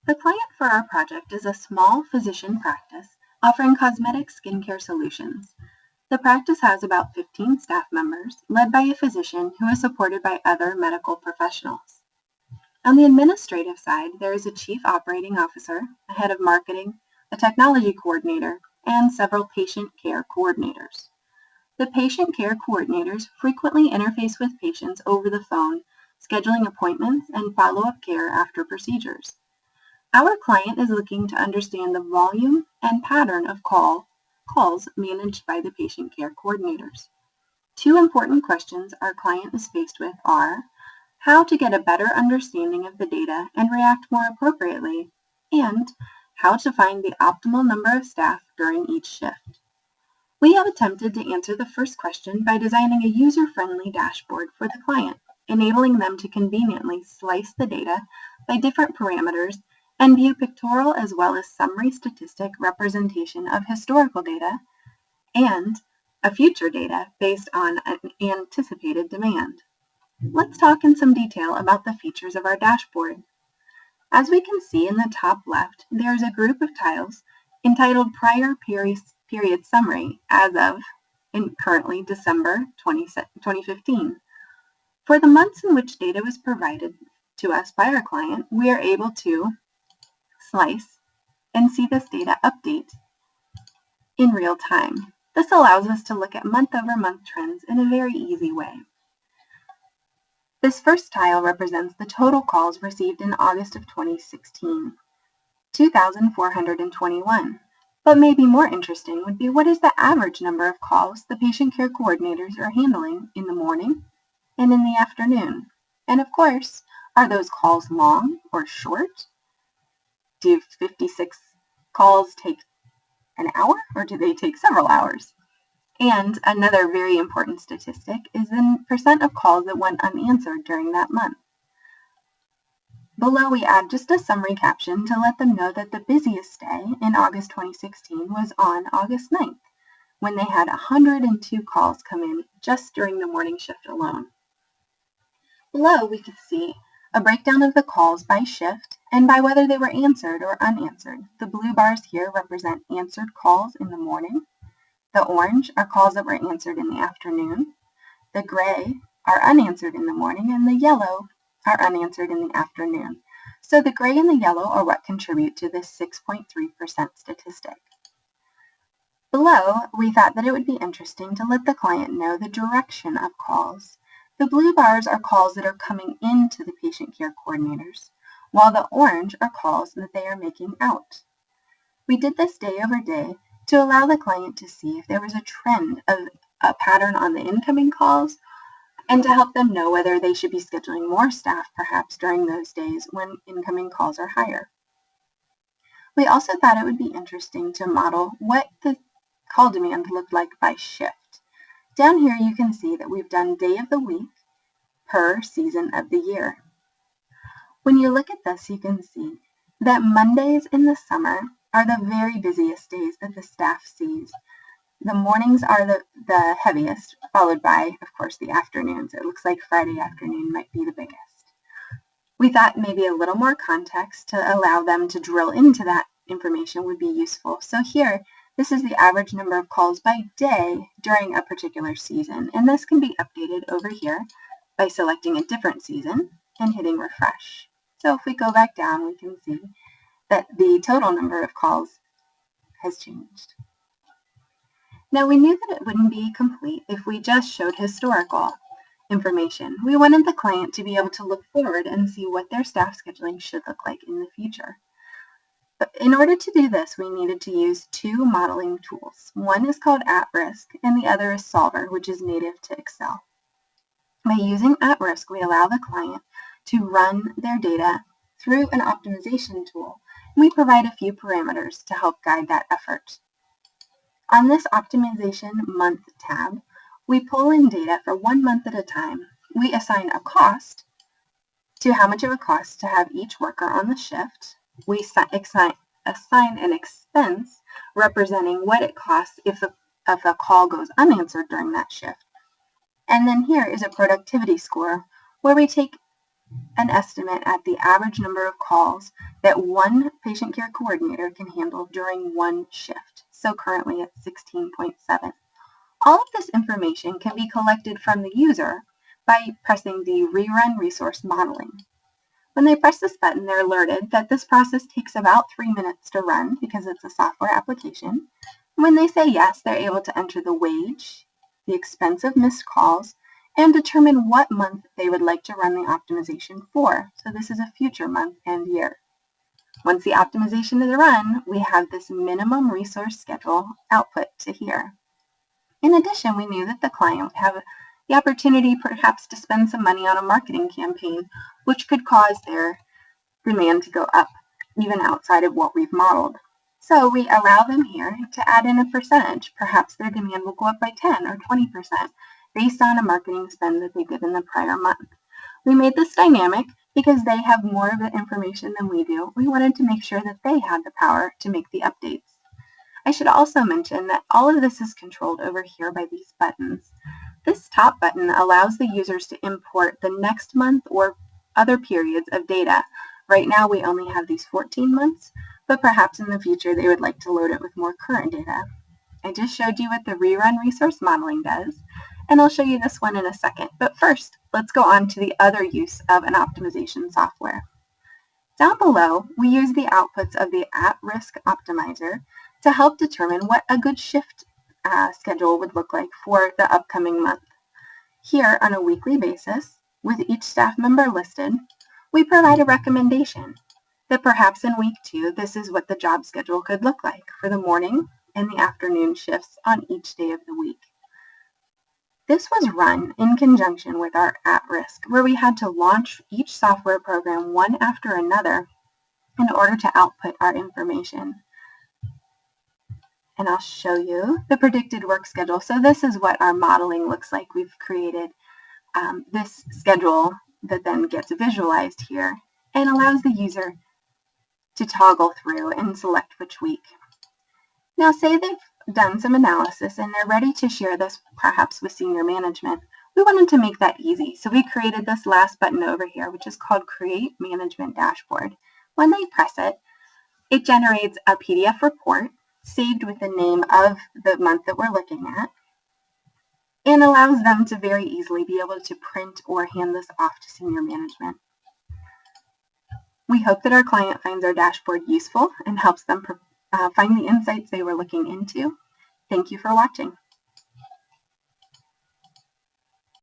The client for our project is a small physician practice offering cosmetic skincare solutions. The practice has about 15 staff members, led by a physician who is supported by other medical professionals. On the administrative side, there is a chief operating officer, a head of marketing, a technology coordinator, and several patient care coordinators. The patient care coordinators frequently interface with patients over the phone, scheduling appointments and follow-up care after procedures. Our client is looking to understand the volume and pattern of calls managed by the patient care coordinators. Two important questions our client is faced with are how to get a better understanding of the data and react more appropriately, and how to find the optimal number of staff during each shift. We have attempted to answer the first question by designing a user-friendly dashboard for the client, enabling them to conveniently slice the data by different parameters and view pictorial as well as summary statistic representation of historical data and a future data based on an anticipated demand. Let's talk in some detail about the features of our dashboard. As we can see in the top left, there is a group of tiles entitled Prior Period Summary as of currently December 2015. For the months in which data was provided to us by our client, we are able to slice and see this data update in real time. This allows us to look at month-over-month trends in a very easy way. This first tile represents the total calls received in August of 2016, 2,421. But maybe more interesting would be what is the average number of calls the patient care coordinators are handling in the morning and in the afternoon. And of course, are those calls long or short? Do 56 calls take an hour or do they take several hours? And another very important statistic is the percent of calls that went unanswered during that month. Below we add just a summary caption to let them know that the busiest day in August 2016 was on August 9th, when they had 102 calls come in just during the morning shift alone. Below we can see a breakdown of the calls by shift and by whether they were answered or unanswered. The blue bars here represent answered calls in the morning. The orange are calls that were answered in the afternoon. The gray are unanswered in the morning, and the yellow are unanswered in the afternoon. So the gray and the yellow are what contribute to this 6.3% statistic. Below, we thought that it would be interesting to let the client know the direction of calls. The blue bars are calls that are coming into the patient care coordinators, while the orange are calls that they are making out. We did this day over day to allow the client to see if there was a trend of a pattern on the incoming calls and to help them know whether they should be scheduling more staff perhaps during those days when incoming calls are higher. We also thought it would be interesting to model what the call demand looked like by shift. Down here you can see that we've done day of the week per season of the year. When you look at this, you can see that Mondays in the summer are the very busiest days that the staff sees. The mornings are the heaviest, followed by, of course, the afternoons. It looks like Friday afternoon might be the biggest. We thought maybe a little more context to allow them to drill into that information would be useful. So here, this is the average number of calls by day during a particular season, and this can be updated over here by selecting a different season and hitting refresh. So if we go back down, we can see that the total number of calls has changed. Now we knew that it wouldn't be complete if we just showed historical information. We wanted the client to be able to look forward and see what their staff scheduling should look like in the future. But in order to do this, we needed to use two modeling tools. One is called At-Risk and the other is Solver, which is native to Excel. By using At-Risk, we allow the client to run their data through an optimization tool. We provide a few parameters to help guide that effort. On this Optimization Month tab, we pull in data for 1 month at a time. We assign a cost to how much it would cost to have each worker on the shift. We assign an expense representing what it costs if a call goes unanswered during that shift. And then here is a productivity score where we take an estimate at the average number of calls that one patient care coordinator can handle during one shift. So currently it's 16.7. All of this information can be collected from the user by pressing the Rerun Resource Modeling. When they press this button, they're alerted that this process takes about 3 minutes to run because it's a software application. When they say yes, they're able to enter the wage, the expense of missed calls, and determine what month they would like to run the optimization for. So this is a future month and year. Once the optimization is run, we have this minimum resource schedule output to here. In addition, we knew that the client would have the opportunity perhaps to spend some money on a marketing campaign, which could cause their demand to go up, even outside of what we've modeled. So we allow them here to add in a percentage. Perhaps their demand will go up by 10 or 20% based on a marketing spend that they did in the prior month. We made this dynamic because they have more of the information than we do. We wanted to make sure that they had the power to make the updates. I should also mention that all of this is controlled over here by these buttons. This top button allows the users to import the next month or other periods of data. Right now we only have these 14 months, but perhaps in the future they would like to load it with more current data. I just showed you what the Rerun Resource Modeling does, and I'll show you this one in a second. But first, let's go on to the other use of an optimization software. Down below, we use the outputs of the at-risk optimizer to help determine what a good shift schedule would look like for the upcoming month. Here, on a weekly basis, with each staff member listed, we provide a recommendation that perhaps in week 2, this is what the job schedule could look like for the morning and the afternoon shifts on each day of the week. This was run in conjunction with our at-risk, where we had to launch each software program one after another in order to output our information. And I'll show you the predicted work schedule. So this is what our modeling looks like. We've created this schedule that then gets visualized here and allows the user to toggle through and select which week. Now say they've done some analysis and they're ready to share this perhaps with senior management. We wanted to make that easy, so we created this last button over here, which is called Create Management Dashboard. When they press it, it generates a PDF report saved with the name of the month that we're looking at, and allows them to very easily be able to print or hand this off to senior management. We hope that our client finds our dashboard useful and helps them find the insights they were looking into. Thank you for watching.